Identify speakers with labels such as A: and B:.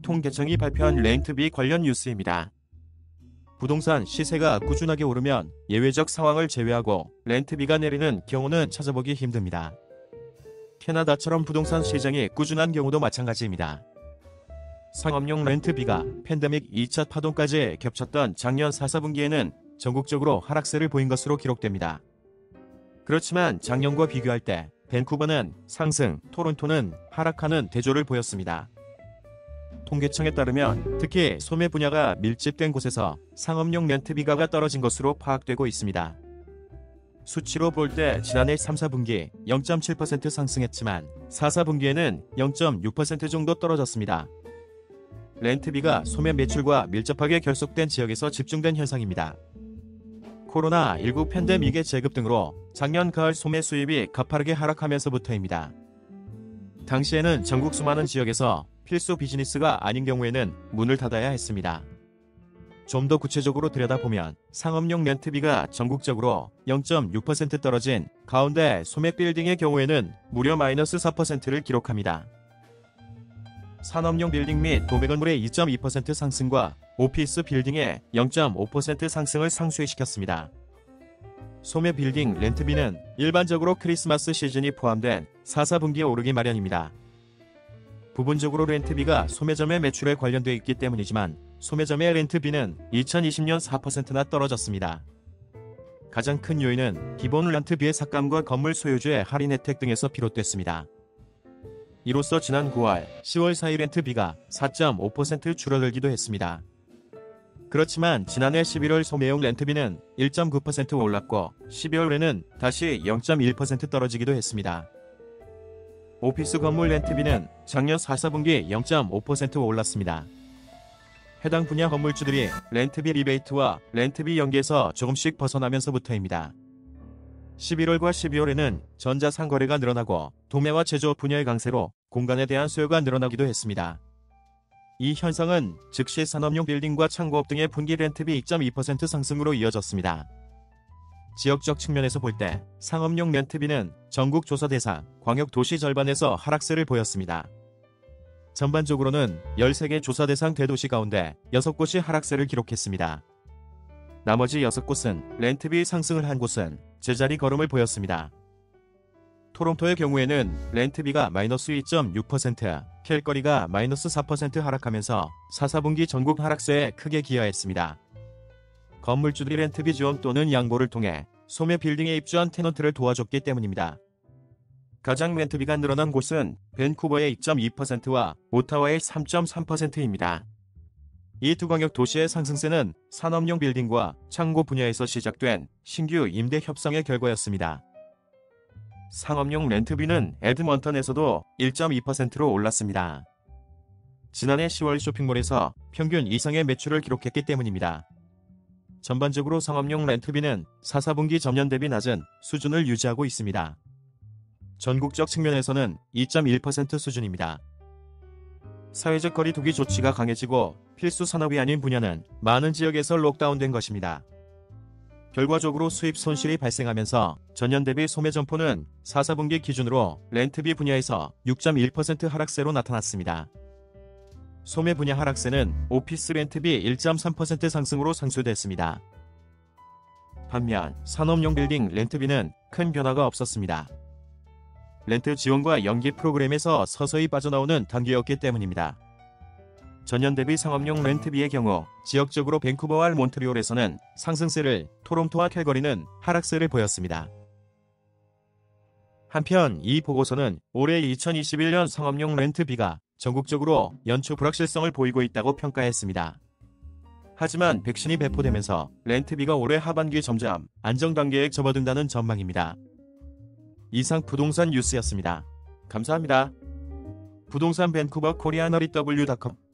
A: 통계청이 발표한 렌트비 관련 뉴스입니다. 부동산 시세가 꾸준하게 오르면 예외적 상황을 제외하고 렌트비가 내리는 경우는 찾아보기 힘듭니다. 캐나다처럼 부동산 시장이 꾸준한 경우도 마찬가지입니다. 상업용 렌트비가 팬데믹 2차 파동까지 겹쳤던 작년 4, 4분기에는 전국적으로 하락세를 보인 것으로 기록됩니다. 그렇지만 작년과 비교할 때 밴쿠버는 상승, 토론토는 하락하는 대조를 보였습니다. 통계청에 따르면 특히 소매 분야가 밀집된 곳에서 상업용 렌트비가가 떨어진 것으로 파악되고 있습니다. 수치로 볼 때 지난해 3, 4분기 0.7% 상승했지만 4, 4분기에는 0.6% 정도 떨어졌습니다. 렌트비가 소매 매출과 밀접하게 결속된 지역에서 집중된 현상입니다. 코로나19 팬데믹의 재급 등으로 작년 가을 소매 수입이 가파르게 하락하면서부터입니다. 당시에는 전국 수많은 지역에서 필수 비즈니스가 아닌 경우에는 문을 닫아야 했습니다. 좀 더 구체적으로 들여다보면 상업용 렌트비가 전국적으로 0.6% 떨어진 가운데 소매 빌딩의 경우에는 무려 마이너스 4%를 기록합니다. 산업용 빌딩 및 도매 건물의 2.2% 상승과 오피스 빌딩의 0.5% 상승을 상쇄시켰습니다. 소매 빌딩 렌트비는 일반적으로 크리스마스 시즌이 포함된 4, 4분기에 오르기 마련입니다. 부분적으로 렌트비가 소매점의 매출에 관련되어 있기 때문이지만 소매점의 렌트비는 2020년 4%나 떨어졌습니다. 가장 큰 요인은 기본 렌트비의 삭감과 건물 소유주의 할인 혜택 등에서 비롯됐습니다. 이로써 지난 9월, 10월 사이 렌트비가 4.5% 줄어들기도 했습니다. 그렇지만 지난해 11월 소매용 렌트비는 1.9% 올랐고 12월에는 다시 0.1% 떨어지기도 했습니다. 오피스 건물 렌트비는 작년 4, 4분기 0.5% 올랐습니다. 해당 분야 건물주들이 렌트비 리베이트와 렌트비 연계에서 조금씩 벗어나면서부터입니다. 11월과 12월에는 전자상거래가 늘어나고 도매와 제조업 분야의 강세로 공간에 대한 수요가 늘어나기도 했습니다. 이 현상은 즉시 산업용 빌딩과 창고업 등의 분기 렌트비 2.2% 상승으로 이어졌습니다. 지역적 측면에서 볼 때 상업용 렌트비는 전국 조사 대상 광역 도시 절반에서 하락세를 보였습니다. 전반적으로는 13개 조사 대상 대도시 가운데 6곳이 하락세를 기록했습니다. 나머지 6곳은 렌트비 상승을 한 곳은 제자리 걸음을 보였습니다. 토론토의 경우에는 렌트비가 마이너스 2.6%, 캘거리가 마이너스 4% 하락하면서 4, 4분기 전국 하락세에 크게 기여했습니다. 건물주들이 렌트비 지원 또는 양보를 통해 소매 빌딩에 입주한 테넌트를 도와줬기 때문입니다. 가장 렌트비가 늘어난 곳은 밴쿠버의 2.2%와 오타와의 3.3%입니다. 이 두 광역 도시의 상승세는 산업용 빌딩과 창고 분야에서 시작된 신규 임대 협상의 결과였습니다. 상업용 렌트비는 에드먼턴에서도 1.2%로 올랐습니다. 지난해 10월 쇼핑몰에서 평균 이상의 매출을 기록했기 때문입니다. 전반적으로 상업용 렌트비는 4, 4분기 전년 대비 낮은 수준을 유지하고 있습니다. 전국적 측면에서는 2.1% 수준입니다. 사회적 거리 두기 조치가 강해지고 필수 산업이 아닌 분야는 많은 지역에서 록다운된 것입니다. 결과적으로 수입 손실이 발생하면서 전년 대비 소매 점포는 4, 4분기 기준으로 렌트비 분야에서 6.1% 하락세로 나타났습니다. 소매 분야 하락세는 오피스 렌트비 1.3% 상승으로 상쇄됐습니다. 반면 산업용 빌딩 렌트비는 큰 변화가 없었습니다. 렌트 지원과 연기 프로그램에서 서서히 빠져나오는 단계였기 때문입니다. 전년 대비 상업용 렌트비의 경우 지역적으로 밴쿠버와 몬트리올에서는 상승세를, 토론토와 캘거리는 하락세를 보였습니다. 한편 이 보고서는 올해 2021년 상업용 렌트비가 전국적으로 연초 불확실성을 보이고 있다고 평가했습니다. 하지만 백신이 배포되면서 렌트비가 올해 하반기 점점 안정 단계에 접어든다는 전망입니다. 이상 부동산 뉴스였습니다. 감사합니다. 부동산 밴쿠버 코리아너리W.com